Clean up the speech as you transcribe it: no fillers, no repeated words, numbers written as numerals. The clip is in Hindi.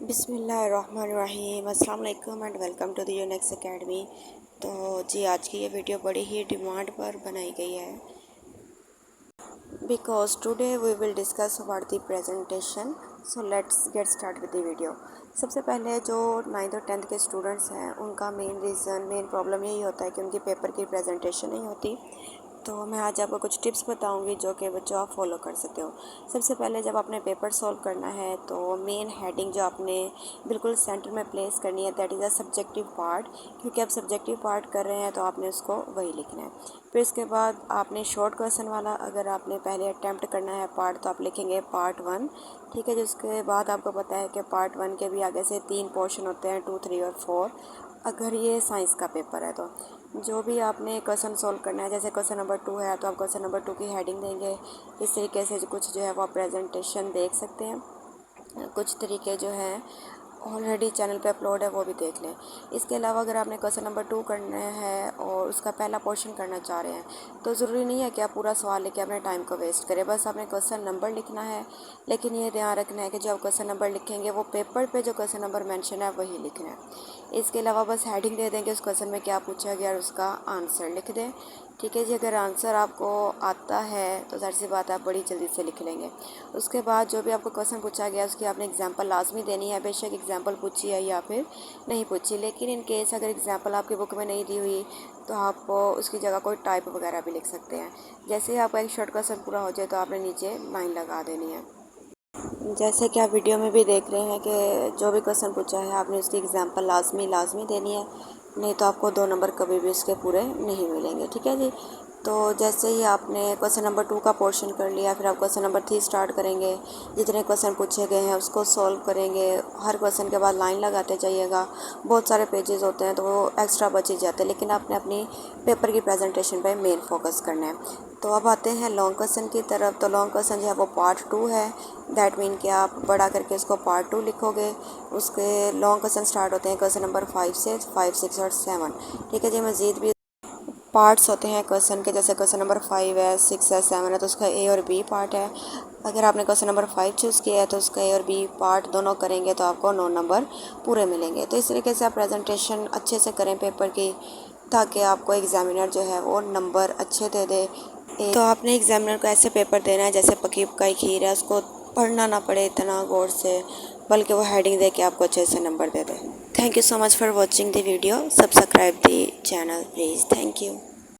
बिस्मिल्लाहिर्रहमानिर्रहीम अस्सलाम वालेकुम and welcome to the Unix academy. तो जी आज की ये वीडियो बड़ी ही डिमांड पर बनाई गई है because today we will discuss about the presentation. So let's get start with the video. सबसे पहले जो 9th और 10th के स्टूडेंट्स हैं उनका मेन प्रॉब्लम यही होता है कि उनकी पेपर की प्रेजेंटेशन नहीं होती। तो मैं आज आपको कुछ टिप्स बताऊंगी जो कि बच्चों आप फॉलो कर सकते हो। सबसे पहले जब आपने पेपर सॉल्व करना है तो मेन हेडिंग जो आपने बिल्कुल सेंटर में प्लेस करनी है that is a subjective part, क्योंकि आप सब्जेक्टिव पार्ट कर रहे हैं तो आपने उसको वही लिखना है। फिर इसके बाद आपने शॉर्ट क्वेश्चन वाला अगर आपने पहले अटैम्प्ट करना है पार्ट तो आप लिखेंगे पार्ट 1, ठीक है। जिसके बाद आपको पता है कि पार्ट 1 के भी आगे से 3 पोर्शन होते हैं 2, 3 और 4, अगर ये साइंस का पेपर है तो जो भी आपने क्वेश्चन सॉल्व करना है, जैसे क्वेश्चन नंबर 2 है तो आप क्वेश्चन नंबर 2 की हेडिंग देंगे। इस तरीके से कुछ जो है वो आप प्रेजेंटेशन देख सकते हैं। कुछ तरीके जो हैं ऑलरेडी चैनल पे अपलोड है वो भी देख लें। इसके अलावा अगर आपने क्वेश्चन नंबर 2 करना है और उसका पहला पोर्शन करना चाह रहे हैं तो ज़रूरी नहीं है कि आप पूरा सवाल लेके अपने टाइम को वेस्ट करें, बस आपने क्वेश्चन नंबर लिखना है। लेकिन ये ध्यान रखना है कि जो आप क्वेश्चन नंबर लिखेंगे वो पेपर पे जो क्वेश्चन नंबर मेंशन है वही लिखना है। इसके अलावा बस हेडिंग दे देंगे उस क्वेश्चन में क्या पूछा गया और उसका आंसर लिख दें, ठीक है जी। अगर आंसर आपको आता है तो ज़ाहिर सी बात है आप बड़ी जल्दी से लिख लेंगे। उसके बाद जो भी आपको क्वेश्चन पूछा गया उसकी आपने एग्जांपल लाजमी देनी है, बेशक एग्जांपल पूछी है या फिर नहीं पूछी। लेकिन इन केस अगर एग्जांपल आपकी बुक में नहीं दी हुई तो आप उसकी जगह कोई टाइप वगैरह भी लिख सकते हैं। जैसे ही आपका एक शॉर्ट क्वेश्चन पूरा हो जाए तो आपने नीचे लाइन लगा देनी है। जैसे कि आप वीडियो में भी देख रहे हैं कि जो भी क्वेश्चन पूछा है आपने उसकी एग्जांपल लाजमी देनी है, नहीं तो आपको 2 नंबर कभी भी उसके पूरे नहीं मिलेंगे, ठीक है जी। तो जैसे ही आपने क्वेश्चन नंबर 2 का पोर्शन कर लिया फिर आप क्वेश्चन नंबर 3 स्टार्ट करेंगे। जितने क्वेश्चन पूछे गए हैं उसको सॉल्व करेंगे। हर क्वेश्चन के बाद लाइन लगाते जाइएगा। बहुत सारे पेजेस होते हैं तो वो एक्स्ट्रा बच ही जाते हैं, लेकिन आपने अपनी पेपर की प्रेजेंटेशन पर मेन फोकस करना है। तो अब आते हैं लॉन्ग क्वेश्चन की तरफ। तो लॉन्ग क्वेश्चन जो है वो पार्ट 2 है, दैट मीन कि आप बड़ा करके उसको पार्ट 2 लिखोगे। उसके लॉन्ग क्वेश्चन स्टार्ट होते हैं क्वेश्चन नंबर 5 से 5, 6 और 7, ठीक है जी। मज़ीद भी पार्ट्स होते हैं क्वेश्चन के, जैसे क्वेश्चन नंबर 5 है, 6 है, 7 है तो उसका ए और बी पार्ट है। अगर आपने क्वेश्चन नंबर 5 चूज़ किया है तो उसका ए और बी पार्ट दोनों करेंगे तो आपको 9 नंबर पूरे मिलेंगे। तो इस तरीके से आप प्रेजेंटेशन अच्छे से करें पेपर की, ताकि आपको एग्जामिनर जो है वो नंबर अच्छे दे दे। तो आपने एग्जामिनर को ऐसे पेपर देना है जैसे पकी पकाई खीर है, उसको पढ़ना ना पड़े इतना गौर से, बल्कि वो हेडिंग दे के आपको अच्छे से number they they. Thank you so much for watching the video. Subscribe the channel please. Thank you.